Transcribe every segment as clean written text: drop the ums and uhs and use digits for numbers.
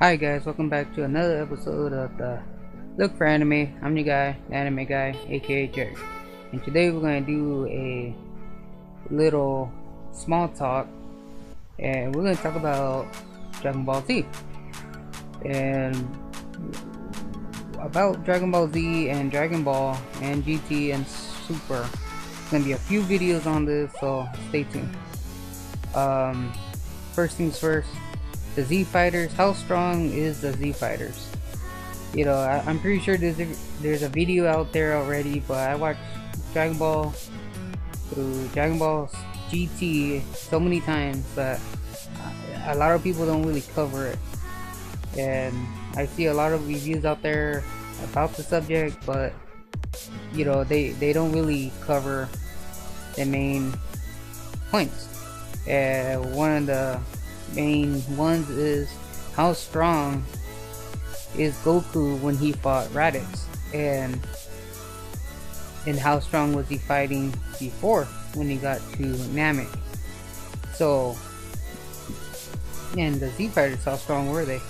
Hi guys, welcome back to another episode of the Look for Anime. I'm your guy, the anime guy, aka Jerry. And today we're going to do a little small talk, and we're going to talk about Dragon Ball Z. And about Dragon Ball Z and Dragon Ball and GT and Super. There's going to be a few videos on this, so stay tuned. First things first, the ZFighters. How strong is the ZFighters? You know, I'm pretty sure there's a video out there already, but I watched Dragon Ball through Dragon Ball GT so many times that a lot of people don't really cover it, and I see a lot of reviews out there about the subject, but you know, they don't really cover the main points. And one of the main ones is how strong is Goku when he fought Raditz, and how strong was he fighting before when he got to Namek. So, and the Z-Fighters, how strong were they?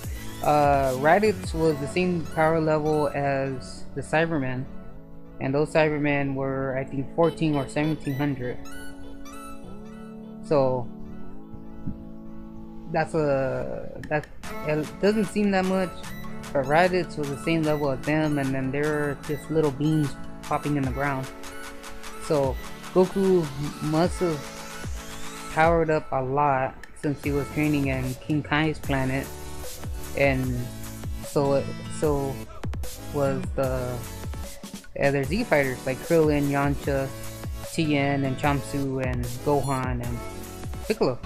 Raditz was the same power level as the Cybermen, and those Cybermen were, I think, 14 or 1700. So that it doesn't seem that much, but Raditz was the same level as them, and then they're just little beams popping in the ground. So Goku must have powered up a lot since he was training in King Kai's planet, and so was the other Z fighters like Krillin, Yamcha, Tien, and Chamsu, and Gohan, and Piccolo.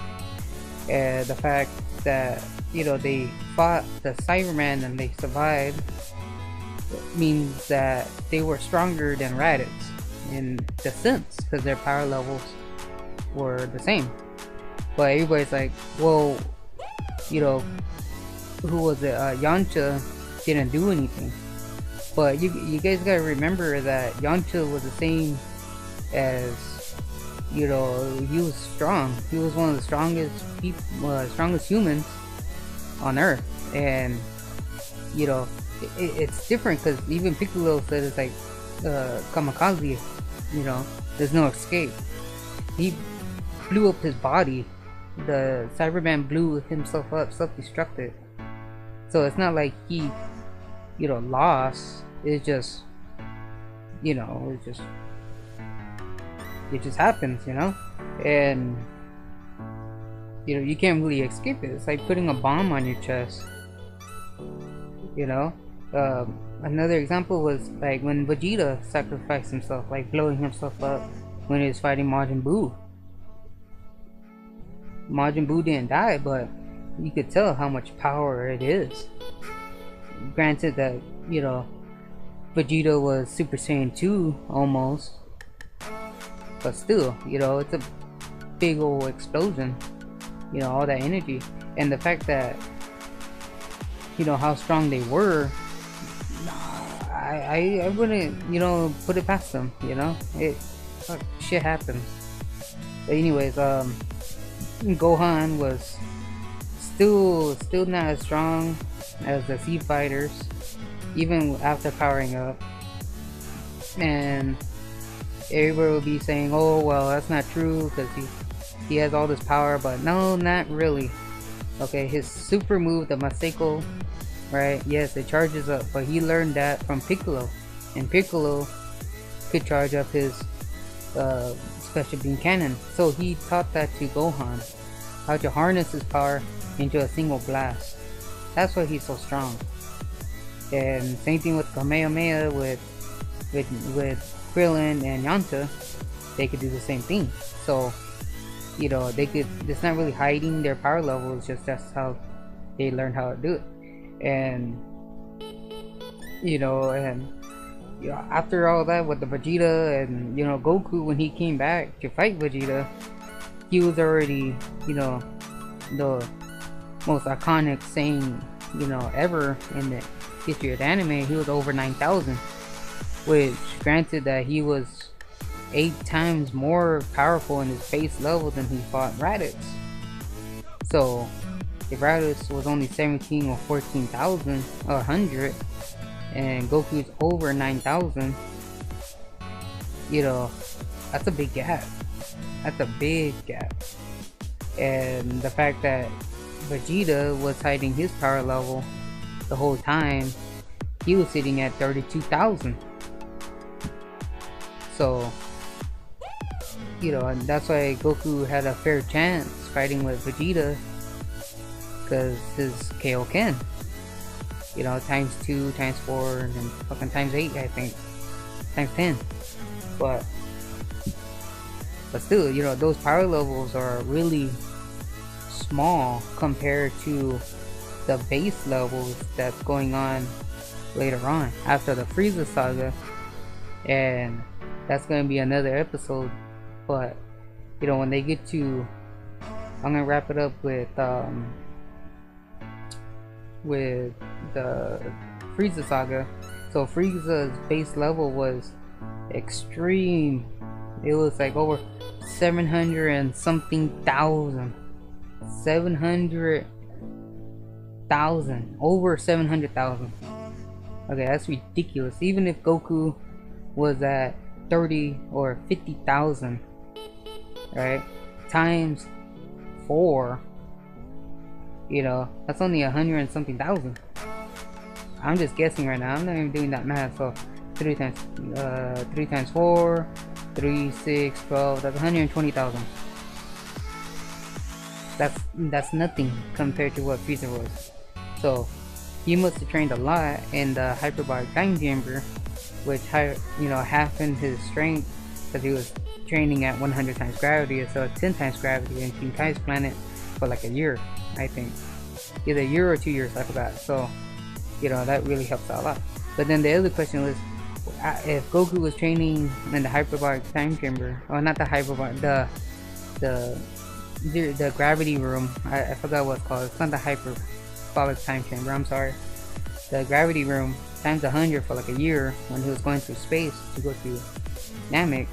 And the fact that, you know, they fought the Cyberman and they survived means that they were stronger than Raditz in the sense, because their power levels were the same. But everybody's like, well, you know, who was it? Yamcha didn't do anything. But you guys gotta remember that Yamcha was the same as, you know, he was strong. He was one of the strongest people, strongest humans on Earth. And you know, it's different because even Piccolo said it's like kamikaze. You know, there's no escape. He blew up his body. The Cyberman blew himself up, self-destructed. So it's not like he, you know, lost. It's just, you know, it just happens, you know. And you know, you can't really escape it. It's like putting a bomb on your chest, you know. Another example was like when Vegeta sacrificed himself, like blowing himself up when he was fighting Majin Buu. Majin Buu didn't die, but you could tell how much power it is. Granted that, you know, Vegeta was Super Saiyan 2 almost, but still, you know, it's a big old explosion, you know, all that energy. And the fact that, you know, how strong they were, I wouldn't, you know, put it past them, you know. Shit happens. But anyways, Gohan was still not as strong as the Z fighters, even after powering up. And everybody will be saying, oh well, that's not true because he has all this power. But no, not really. Okay, his super move, the Maseko, right? Yes, it charges up, but he learned that from Piccolo, and Piccolo could charge up his special beam cannon. So he taught that to Gohan, how to harness his power into a single blast. That's why he's so strong. And same thing with Kamehameha with Krillin and Yamcha. They could do the same thing. So, you know, they could, it's not really hiding their power level, it's just that's how they learned how to do it. And you know, after all that with the Vegeta and, you know, Goku, when he came back to fight Vegeta, he was already, you know, the most iconic Saiyan, you know, ever in the history of the anime. He was over 9,000, which, granted that he was 8 times more powerful in his base level than he fought Raditz. So if Raditz was only 17 or 14,000 or 100, and Goku's over 9,000, you know, that's a big gap. That's a big gap. And the fact that Vegeta was hiding his power level the whole time, he was sitting at 32,000. So, you know, and that's why Goku had a fair chance fighting with Vegeta, because his Kaioken, you know, times 2, times 4, and fucking times 8, I think, times 10. But still, you know, those power levels are really small compared to the base levels that's going on later on after the Frieza saga, and that's gonna be another episode. But you know, when they get to, I'm gonna wrap it up with the Frieza saga. So Frieza's base level was extreme. It was like over 700 and something thousand. 700,000, over 700,000. Okay, that's ridiculous. Even if Goku was at 30 or 50,000, right, times 4, you know, that's only 100 and something thousand. I'm just guessing right now. I'm not even doing that math. So 3 times 4, 3, 6, 12. That's 120,000. That's nothing compared to what Frieza was. So he must have trained a lot in the hyperbolic time chamber, which, you know, halved his strength, because he was training at 100 times gravity, so 10 times gravity in King Kai's planet for like a year, I think, either a year or 2 years, I forgot. So you know, that really helps out a lot. But then the other question was, if Goku was training in the hyperbolic time chamber, or not the hyperbolic, the gravity room, I forgot what it's called. It's not the hyperbolic time chamber, I'm sorry. The gravity room times 100 for like a year when he was going through space to go to Namek.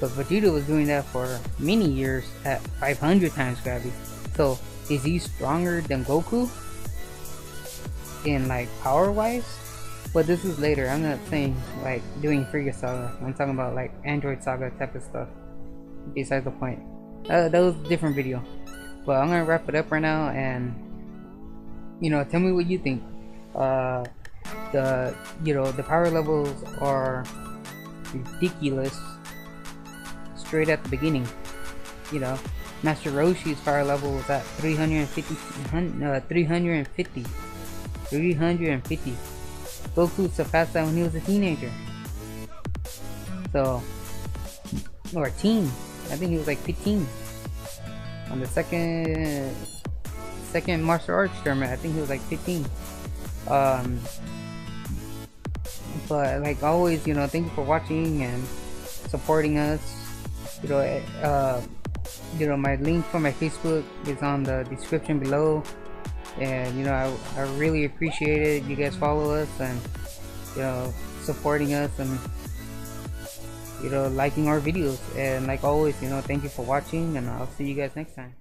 But Vegeta was doing that for many years at 500 times gravity. So is he stronger than Goku in like power wise? But this is later. I'm not saying like doing Frieza Saga. I'm talking about like Android Saga type of stuff. Besides the point. That was a different video. But I'm gonna wrap it up right now, and you know, tell me what you think. The power levels are ridiculous straight at the beginning. You know, Master Roshi's power level was at 350. Goku surpassed that when he was a teenager. So, or a teen. I think he was like 15 on the second martial arts tournament. I think he was like 15. But like always, you know, thank you for watching and supporting us. You know, my link for my Facebook is on the description below, and you know, I really appreciate it. You guys follow us and, you know, supporting us and, you know, liking our videos. And like always, you know, thank you for watching, and I'll see you guys next time.